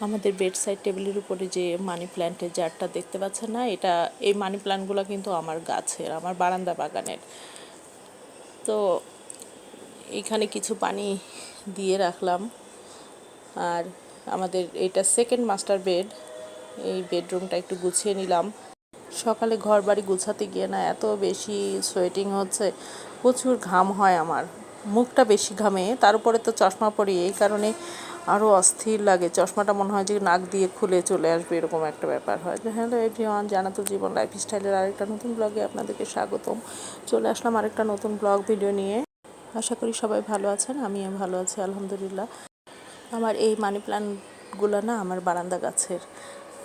আমাদের bed side টেবিলের উপরে যে মানি প্ল্যান্টের জারটা দেখতে পাচ্ছেন না, এই মানি প্ল্যান্টগুলো কিন্তু আমার গাছের, আমার বারান্দা বাগানের। তো এখানে কিছু পানি দিয়ে রাখলাম। আর আমাদের এটা সেকেন্ড মাস্টার বেড, এই বেডরুমটা একটু গুছিয়ে নিলাম। সকালে ঘর বাড়ি গুছাতে গিয়ে না এত বেশি সোয়েটিং হচ্ছে, প্রচুর ঘাম হয় আমার, মুখটা বেশি ঘামে, তার উপরে তো চশমা পরি, এই কারণে আরও অস্থির লাগে। চশমাটা মনে হয় যে নাক দিয়ে খুলে চলে আসবে, এরকম একটা ব্যাপার হয়। হ্যালো এভরিওয়ান, জানাতুল জীবন লাইফস্টাইলের আরেকটা নতুন ব্লগে আপনাদেরকে স্বাগতম। চলে আসলাম আরেকটা নতুন ব্লগ ভিডিও নিয়ে। আশা করি সবাই ভালো আছেন, আমিও ভালো আছি আলহামদুলিল্লাহ। আমার এই মানি প্ল্যান্টগুলো না আমার বারান্দা গাছের।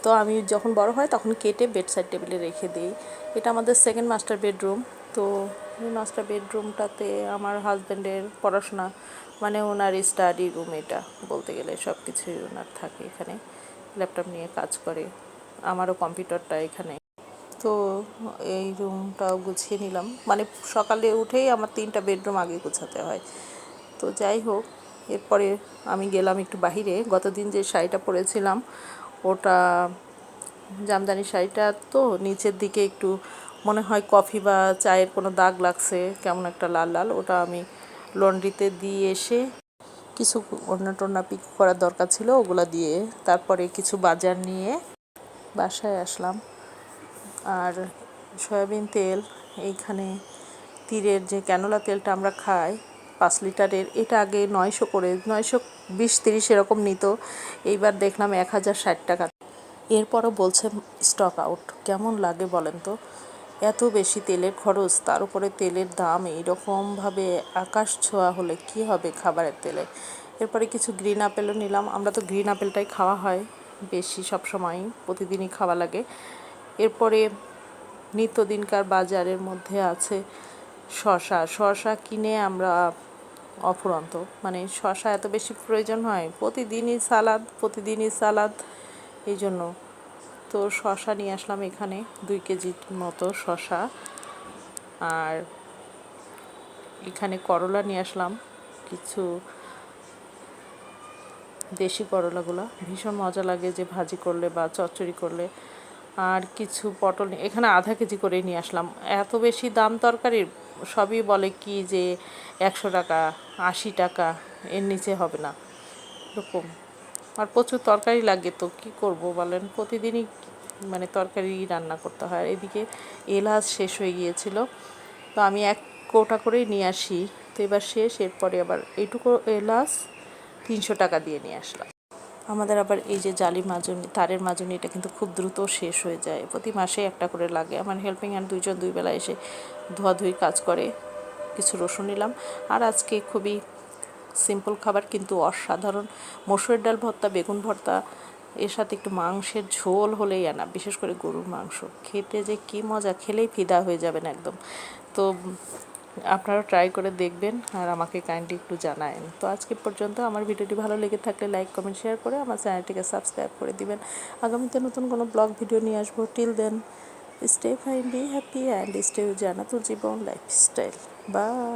তো আমি যখন বড় হয় তখন কেটে বেড সাইড টেবিলে রেখে দিই। এটা আমাদের সেকেন্ড মাস্টার বেডরুম। তো এই মাস্টার বেডরুমটাতে আমার হাজব্যান্ডের পড়াশোনা, মানে ওনার স্টাডি রুম, এটা বলতে গেলে সব কিছুই ওনার থাকে এখানে, ল্যাপটপ নিয়ে কাজ করে, আমারও কম্পিউটারটা এখানে। তো এই রুমটাও গুছিয়ে নিলাম, মানে সকালে উঠেই আমার 3টা বেডরুম আগে গুছাতে হয়। তো যাই হোক, এরপরে আমি গেলাম একটু বাহিরে। গতদিন যে শাড়িটা পরেছিলাম ওটা জামদানি শাড়িটা, তো নিচের দিকে একটু মনে হয় কফি বা চায়ের কোনো দাগ লাগছে, কেমন একটা লাল লাল। ওটা আমি লন্ড্রিতে দিয়ে এসে কিছু ওড়না টোড়না পিক করার দরকার ছিল, ওগুলা দিয়ে তারপরে কিছু বাজার নিয়ে বাসায় আসলাম। আর সয়াবিন তেল, এইখানে তীরের যে ক্যানোলা তেলটা আমরা খাই 5 লিটারের, এটা আগে 900 করে, 920-30 এরকম নিত, এইবার দেখলাম 1060 টাকা। এরপরও বলছে স্টক আউট। কেমন লাগে বলেন তো, এত বেশি তেলের খরচ, তার উপরে তেলের দাম এইরকমভাবে আকাশ ছোঁয়া হলে কি হবে খাবারের তেলে। এরপরে কিছু গ্রিন আপেলও নিলাম, আমরা তো গ্রিন আপেলটাই খাওয়া হয় বেশি, সবসময় প্রতিদিনই খাওয়া লাগে। এরপরে নিত্যদিনকার বাজারের মধ্যে আছে শসা কিনে আমরা অফুরন্ত, মানে শসা এত বেশি প্রয়োজন হয়, প্রতিদিনই সালাদ এই জন্য। তো শসা নিয়ে আসলাম এখানে 2 কেজির মতো শসা। আর এখানে করলা নিয়ে আসলাম কিছু, দেশি করলাগুলো ভীষণ মজা লাগে যে ভাজি করলে বা চচ্চড়ি করলে। আর কিছু পটল এখানে আধা কেজি করে নিয়ে আসলাম। এত বেশি দাম তরকারির, সবই বলে কি যে 100 টাকা 80 টাকা, এর নিচে হবে না এরকম। আর প্রচুর তরকারি লাগে, তো কি করব বলেন, প্রতিদিনই মানে তরকারি রান্না করতে হয়। এদিকে এলাচ শেষ হয়ে গিয়েছিল, তো আমি 1 কৌটা করেই নিয়ে আসি, তো এবার শেষ। এরপরে আবার এইটুকু এলাচ 300 টাকা দিয়ে নিয়ে আসলাম। আমাদের আবার এই যে জালি মাজনি, তারের মাজনি, এটা কিন্তু খুব দ্রুত শেষ হয়ে যায়, প্রতি মাসে একটা করে লাগে। আমার হেল্পিং হ্যান্ড 2জন 2 বেলা এসে ধোয়াধুয়ি কাজ করে। কিছু রসুন নিলাম। আর আজকে খুবই সিম্পল খাবার কিন্তু অসাধারণ, মসুরের ডাল ভর্তা, বেগুন ভর্তা, এর সাথে একটু মাংসের ঝোল হলেই আনা, বিশেষ করে গরুর মাংস খেতে যে কি মজা, খেলেই ফিদা হয়ে যাবেন একদম। তো আপনারা ট্রাই করে দেখবেন আর আমাকে কাইন্ডলি একটু জানায়েন। তো আজকে পর্যন্ত, আমার ভিডিওটি ভালো লেগে থাকলে লাইক কমেন্ট শেয়ার করে আমার চ্যানেলটিকে সাবস্ক্রাইব করে দিবেন। আগামীতে নতুন কোনো ব্লগ ভিডিও নিয়ে আসবো। Till then, stay fine, be happy and stay Jannatul Jibon lifestyle. By.